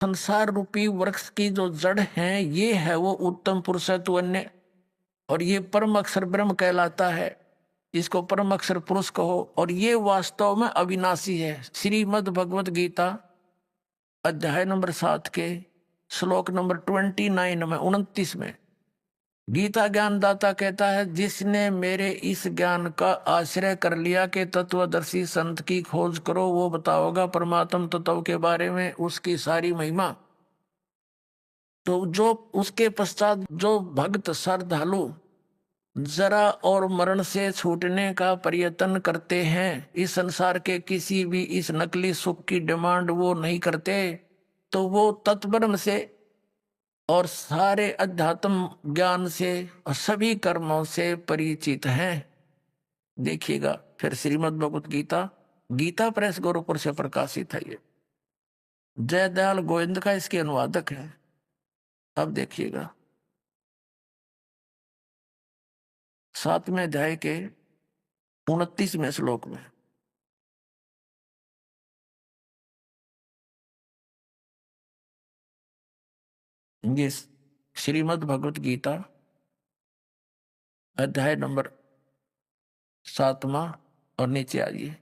संसार रूपी वृक्ष की जो जड़ है ये है वो उत्तम पुरुष है तू अन्य, और ये परम अक्षर ब्रह्म कहलाता है, इसको परम अक्षर पुरुष कहो, और ये वास्तव में अविनाशी है। श्रीमद् भगवत गीता अध्याय नंबर 7 के श्लोक नंबर 29 में 29 में गीता ज्ञानदाता कहता है, जिसने मेरे इस ज्ञान का आश्रय कर लिया कि तत्वदर्शी संत की खोज करो, वो बताओगा परमात्म तत्व के बारे में उसकी सारी महिमा। तो जो उसके पश्चात जो भक्त श्रद्धालु जरा और मरण से छूटने का प्रयत्न करते हैं, इस संसार के किसी भी इस नकली सुख की डिमांड वो नहीं करते, तो वो तत्ब्रह्म से और सारे अध्यात्म ज्ञान से और सभी कर्मों से परिचित हैं। देखिएगा फिर श्रीमद् भगवत गीता, गीता प्रेस गोरखपुर से प्रकाशित है। ये जयदयाल गोविंद का इसके अनुवादक है। अब देखिएगा 7वें अध्याय के 29वें श्लोक में, ये श्रीमद् भगवत गीता अध्याय नंबर 7वां और नीचे आइए,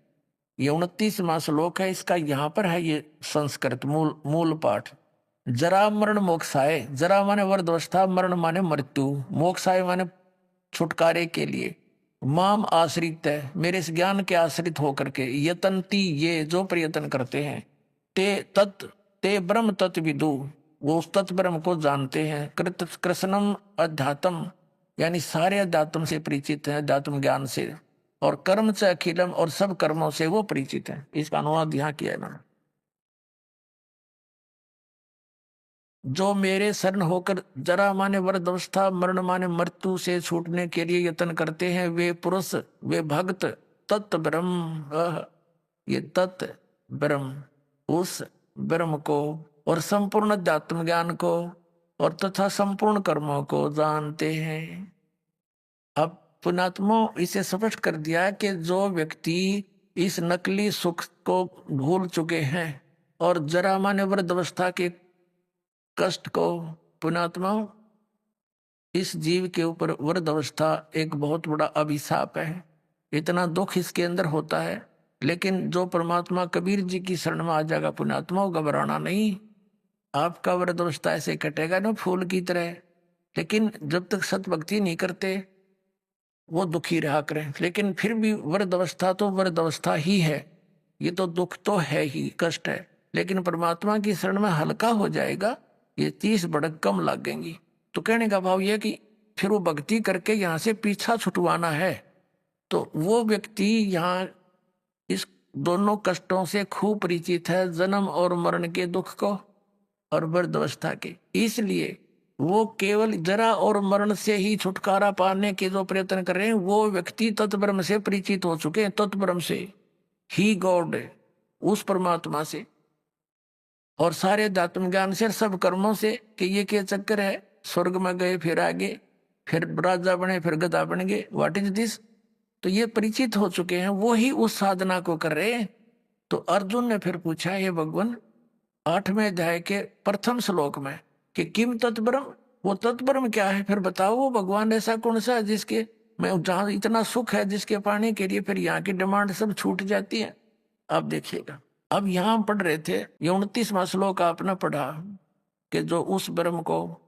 ये 29वां श्लोक है। इसका यहाँ पर है ये संस्कृत मूल मूल पाठ। जरा मरण मोक्षाय, जरा माने वर्धवस्था, मरण माने मृत्यु, मोक्षाय माने छुटकारे के लिए, माम आश्रित है मेरे इस ज्ञान के आश्रित होकर के, यतंती ये जो प्रयत्न करते हैं, ते ब्रह्म तत्व विदु वो उस तत्व ब्रह्म को जानते हैं, कृष्णम अध्यात्म यानी सारे अध्यात्म से परिचित है, अध्यात्म ज्ञान से, और कर्म से अखिलम और सब कर्मों से वो परिचित है। इसका अनुवाद यहाँ किया है मैंने। जो मेरे शरण होकर जरा माने वृद्धावस्था, मरण माने मृत्यु से छूटने के लिए यत्न करते हैं, वे पुरुष, वे भक्त तत्व ब्रह्म, ये तत्व ब्रह्म उस ब्रह्म को और संपूर्ण अध्यात्म ज्ञान को और तथा संपूर्ण कर्मों को जानते हैं। अब पुणात्मा इसे स्पष्ट कर दिया कि जो व्यक्ति इस नकली सुख को भूल चुके हैं और जरा माने वृद्धावस्था के कष्ट को, पुणात्मा इस जीव के ऊपर वृद्धावस्था एक बहुत बड़ा अभिशाप है, इतना दुख इसके अंदर होता है। लेकिन जो परमात्मा कबीर जी की शरण में आ जाएगा पुणात्मा, घबराना नहीं, आपका वृद्धावस्था ऐसे कटेगा ना फूल की तरह। लेकिन जब तक सत भक्ति नहीं करते वो दुखी रहा करें, लेकिन फिर भी वृद्धावस्था तो वृद्धावस्था ही है, ये तो दुख तो है ही, कष्ट है, लेकिन परमात्मा की शरण में हल्का हो जाएगा, ये 30 भड़क कम लगेंगी। तो कहने का भाव यह कि फिर वो भक्ति करके यहाँ से पीछा छुटवाना है, तो वो व्यक्ति यहाँ इस दोनों कष्टों से खूब परिचित है, जन्म और मरण के दुख को और वृद्धावस्था के, इसलिए वो केवल जरा और मरण से ही छुटकारा पाने के जो प्रयत्न कर रहे हैं, वो व्यक्ति तत्ब्रह्म से परिचित हो चुके हैं, तत्ब्रह्म से ही, गॉड उस परमात्मा से और सारे अध्यात्म ज्ञान से, सब कर्मों से, कि ये क्या चक्कर है, स्वर्ग में गए फिर आगे, फिर राजा बने फिर गधा बन गए, व्हाट इज दिस। तो ये परिचित हो चुके हैं, वो ही उस साधना को कर रहे हैं। तो अर्जुन ने फिर पूछा, हे भगवान 8वें अध्याय के प्रथम श्लोक में कि किम तत्ब्रह्म, वो तत्ब्रह्म क्या है, फिर बताओ वो भगवान ऐसा कौन सा है जिसके मैं जहां इतना सुख है, जिसके पाने के लिए फिर यहाँ की डिमांड सब छूट जाती है। आप देखिएगा, अब यहां पढ़ रहे थे ये 29वां श्लोक आपने पढ़ा कि जो उस ब्रह्म को,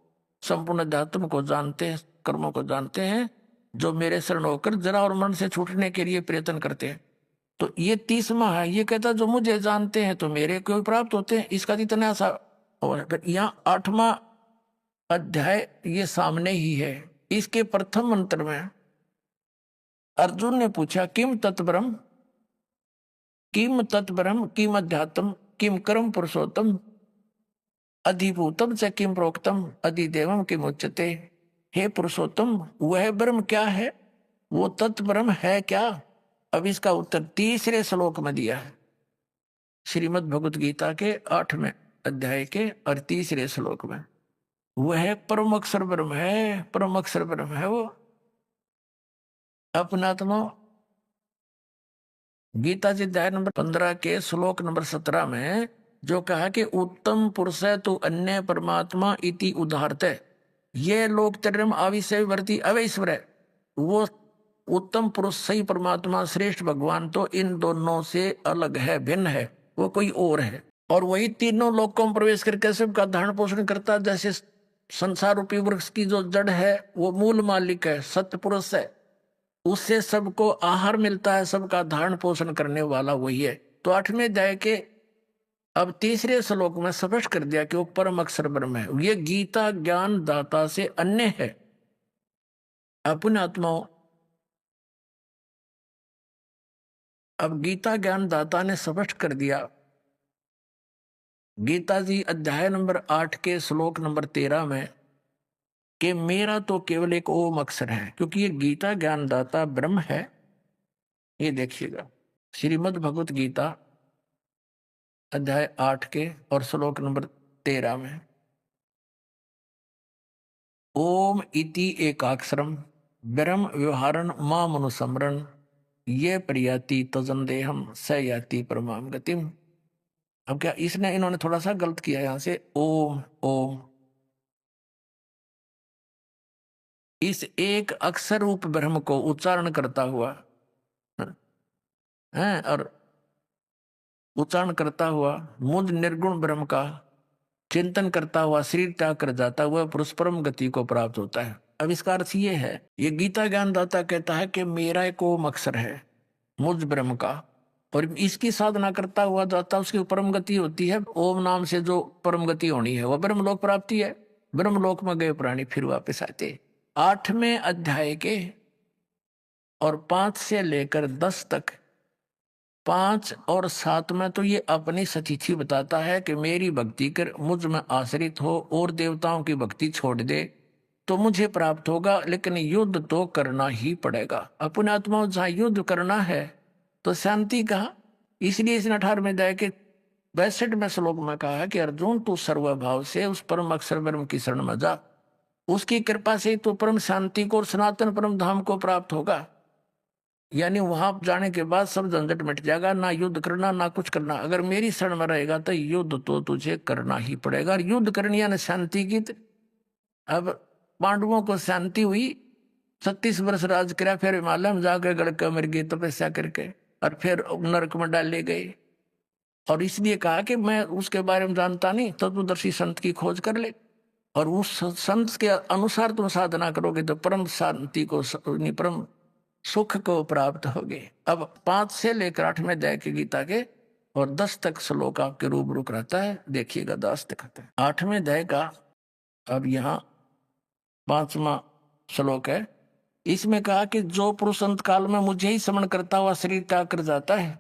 संपूर्ण अध्यात्म को जानते हैं, कर्मों को जानते हैं, जो मेरे शरण होकर जरा और मन से छूटने के लिए प्रयत्न करते हैं। तो ये 30वां है, ये कहता जो मुझे जानते हैं तो मेरे को प्राप्त होते हैं, इसका इतना सा। और फिर यहाँ 8वां अध्याय ये सामने ही है, इसके प्रथम मंत्र में अर्जुन ने पूछा किम तत्ब्रह्म, किम तत्ब्रह्म, किम अध्यात्म, किम कर्म पुरुषोत्तम, अधिभूतम से किम प्रोक्तम, अधिदेवम किम उच्यते। हे पुरुषोत्तम, वह ब्रह्म क्या है, वो तत्व ब्रह्म है क्या। अब इसका उत्तर 3रे श्लोक में दिया है, श्रीमद् भगवत गीता के 8वें अध्याय के और 3रे श्लोक में। वह परम अक्षर ब्रह्म है, परम अक्षर ब्रह्म है वो। अपनात्मा गीता जी अध्याय नंबर 15 के श्लोक नंबर 17 में जो कहा कि उत्तम पुरुष है तो अन्य परमात्मा इति उदाहरत है, ये लोक तरम आविषयवर्ती अवैश्वर है। वो उत्तम पुरुष सही परमात्मा श्रेष्ठ भगवान तो इन दोनों से अलग है, भिन्न है, वो कोई और है। और वही तीनों लोकों में प्रवेश करके सबका धारण पोषण करता, जैसे संसार रूपी वृक्ष की जो जड़ है वो मूल मालिक है, सत्य पुरुष है, उससे सबको आहार मिलता है, सबका धारण पोषण करने वाला वही है। तो 8वें अध्याय के अब तीसरे श्लोक में स्पष्ट कर दिया कि वो परम अक्षर ब्रह्म है। ये गीता ज्ञान दाता से अन्य है। अपने आत्माओं, अब गीता ज्ञान दाता ने स्पष्ट कर दिया, गीता जी अध्याय नंबर 8 के श्लोक नंबर 13 में, कि मेरा तो केवल एक ओम अक्षर है, क्योंकि ये गीता ज्ञान दाता ब्रह्म है। ये देखिएगा श्रीमद् भगवत गीता अध्याय 8 के और श्लोक नंबर 13 में, ओम इति एकाक्षरम ब्रह्म व्यवहारन मां मनुसमरण ये प्रयाति तजन देहम स याति परमाम गतिम। अब क्या इसने इन्होंने थोड़ा सा गलत किया यहां से, ओम ओम इस एक अक्षर रूप ब्रह्म को उच्चारण करता हुआ है, और उच्चारण करता हुआ मुझ निर्गुण ब्रह्म का चिंतन करता हुआ शरीर त्याग कर जाता हुआ पुरुष परम गति को प्राप्त होता है। अब इसका अर्थ ये है, ये गीता ज्ञानदाता कहता है कि मेरा एक ओम अक्षर है मुझ ब्रह्म का, और इसकी साधना करता हुआ जाता उसकी परम गति होती है। ओम नाम से जो परम गति होनी है वह ब्रह्मलोक प्राप्ति है। ब्रह्मलोक में गए प्राणी फिर वापस आते। 8वें अध्याय के और 5 से लेकर 10 तक, 5 और 7 में तो ये अपनी सतिथि बताता है कि मेरी भक्ति कर, मुझ में आश्रित हो और देवताओं की भक्ति छोड़ दे तो मुझे प्राप्त होगा, लेकिन युद्ध तो करना ही पड़ेगा। अपने आत्मा जहाँ युद्ध करना है तो शांति कहा। इसलिए इसने 18वें अध्याय के 62वें श्लोक में कहा है कि अर्जुन तू सर्वभाव से उस परम अक्षर ब्रह्म की शरण में जा, उसकी कृपा से तो परम शांति को और सनातन परम धाम को प्राप्त होगा। यानी वहां जाने के बाद सब झंझट मिट जाएगा, ना युद्ध करना ना कुछ करना। अगर मेरी शरण में रहेगा तो युद्ध तो तुझे करना ही पड़ेगा। और युद्ध करनी यानी शांति की। अब पांडवों को शांति हुई, 36 वर्ष राज किया, फिर हिमालय में जाकर गड़के मर गए तपस्या करके, और फिर नरक में डाले गए। और इसलिए कहा कि मैं उसके बारे में जानता नहीं, तत्वदर्शी संत की खोज कर ले, और उस संत के अनुसार तुम साधना करोगे तो परम शांति को, परम सुख को प्राप्त होगे। अब 5 से लेकर 8वें अध्याय की गीता के और 10 तक श्लोक आपके रूबरू रहता है। देखिएगा, 10 दिखाते हैं 8वें अध्याय का। अब यहाँ 5वां श्लोक है। इसमें कहा कि जो पुरुष अंत काल में मुझे ही स्मरण करता हुआ शरीर त्याग कर जाता है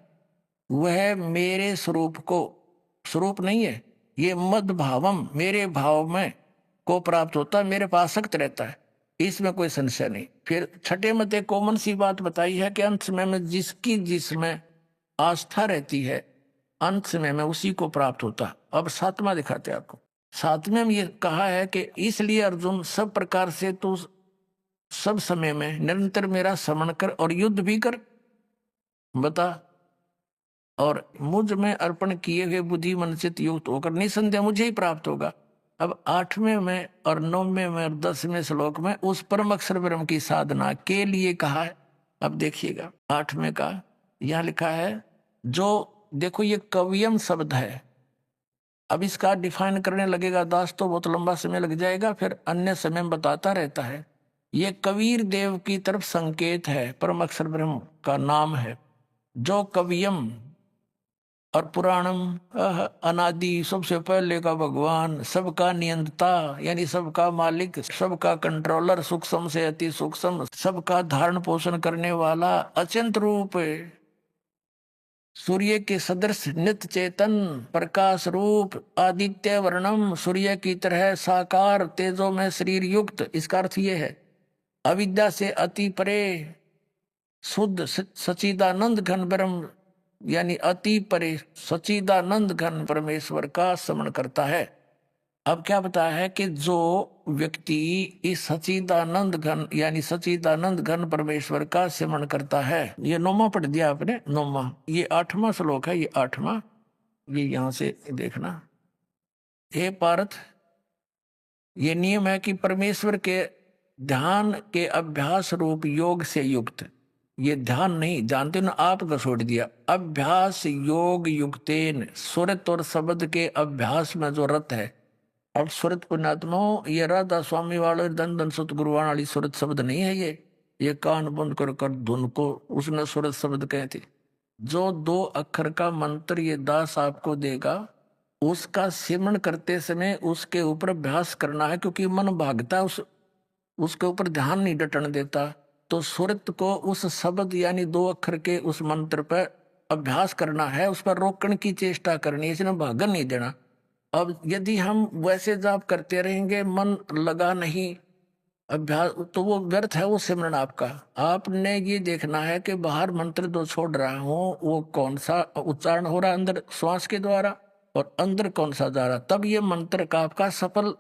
वह मेरे स्वरूप को, स्वरूप नहीं है ये, मद भावम मेरे भाव में को प्राप्त होता है, मेरे पास आसक्त रहता है, इसमें कोई संशय नहीं। फिर 6ठे मत एक कॉमन सी बात बताई है कि अंत समय में जिसकी जिसमें आस्था रहती है अंत समय में उसी को प्राप्त होता। अब 7वां दिखाते आपको। 7वें में ये कहा है कि इसलिए अर्जुन सब प्रकार से तू सब समय में निरंतर मेरा स्मरण कर और युद्ध भी कर, बता, और मुझ में अर्पण किए हुए बुद्धि मन चित युक्त होकर निसंदेह मुझे ही प्राप्त होगा। अब 8वें में और 9वें में और 10वें श्लोक में उस परम अक्षर ब्रह्म की साधना के लिए कहा है। अब देखिएगा 8वें का यहां लिखा है, जो देखो ये कवियम शब्द है। अब इसका डिफाइन करने लगेगा दास तो बहुत लंबा समय लग जाएगा, फिर अन्य समय में बताता रहता है। ये कबीर देव की तरफ संकेत है, परम अक्षर ब्रह्म का नाम है। जो कवियम और पुराणम, अनादि, सबसे पहले का भगवान, सबका नियंता यानी सबका मालिक, सबका कंट्रोलर, सूक्ष्म से अति सूक्ष्म, सबका धारण पोषण करने वाला, अचिंत रूप, सूर्य के सदृश, नित्य चेतन, प्रकाश रूप, आदित्य वर्णम, सूर्य की तरह साकार, तेजो में शरीर युक्त। इसका अर्थ ये है अविद्या से अति परे, शुद्ध सच्चिदानंद घन ब्रह्म यानी अति परे सच्चिदानंद घन परमेश्वर का स्मरण करता है। अब क्या बताया है कि जो व्यक्ति इस सच्चिदानंद घन यानी सच्चिदानंद घन परमेश्वर का स्मरण करता है, ये 9वां पढ़ दिया आपने, 9वां, ये 8वां श्लोक है, ये 8वां, ये यहां से देखना। हे पार्थ, ये नियम है कि परमेश्वर के ध्यान के अभ्यास रूप योग से युक्त, ये ध्यान नहीं जानते हो ना, आपको छोड़ दिया। अभ्यास योग युक्तेन, सुरत और शब्द के अभ्यास में जो रत है। अब सुरत पुण्यात्मा, ये राधा स्वामी वाले धन धन सतगुरु वाली सुरत शब्द नहीं है ये कान बंद कर कर धुन को उसने सुरत शब्द कहे थे। जो 2 अक्षर का मंत्र ये दास आपको देगा, उसका सिमरण करते समय उसके ऊपर अभ्यास करना है, क्योंकि मन भागता उसके ऊपर ध्यान नहीं डटने देता। तो सुरत को उस शब्द यानी 2 अक्षर के उस मंत्र पर अभ्यास करना है, उस पर रोकने की चेष्टा करनी है, इसने भागन नहीं देना। अब यदि हम वैसे जाप करते रहेंगे, मन लगा नहीं अभ्यास, तो वो व्यर्थ है वो सिमरन आपका। आपने ये देखना है कि बाहर मंत्र जो छोड़ रहा हूं वो कौन सा उच्चारण हो रहा है अंदर श्वास के द्वारा, और अंदर कौन सा जा रहा, तब ये मंत्र का आपका सफल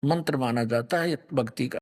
मंत्र माना जाता है भक्ति का।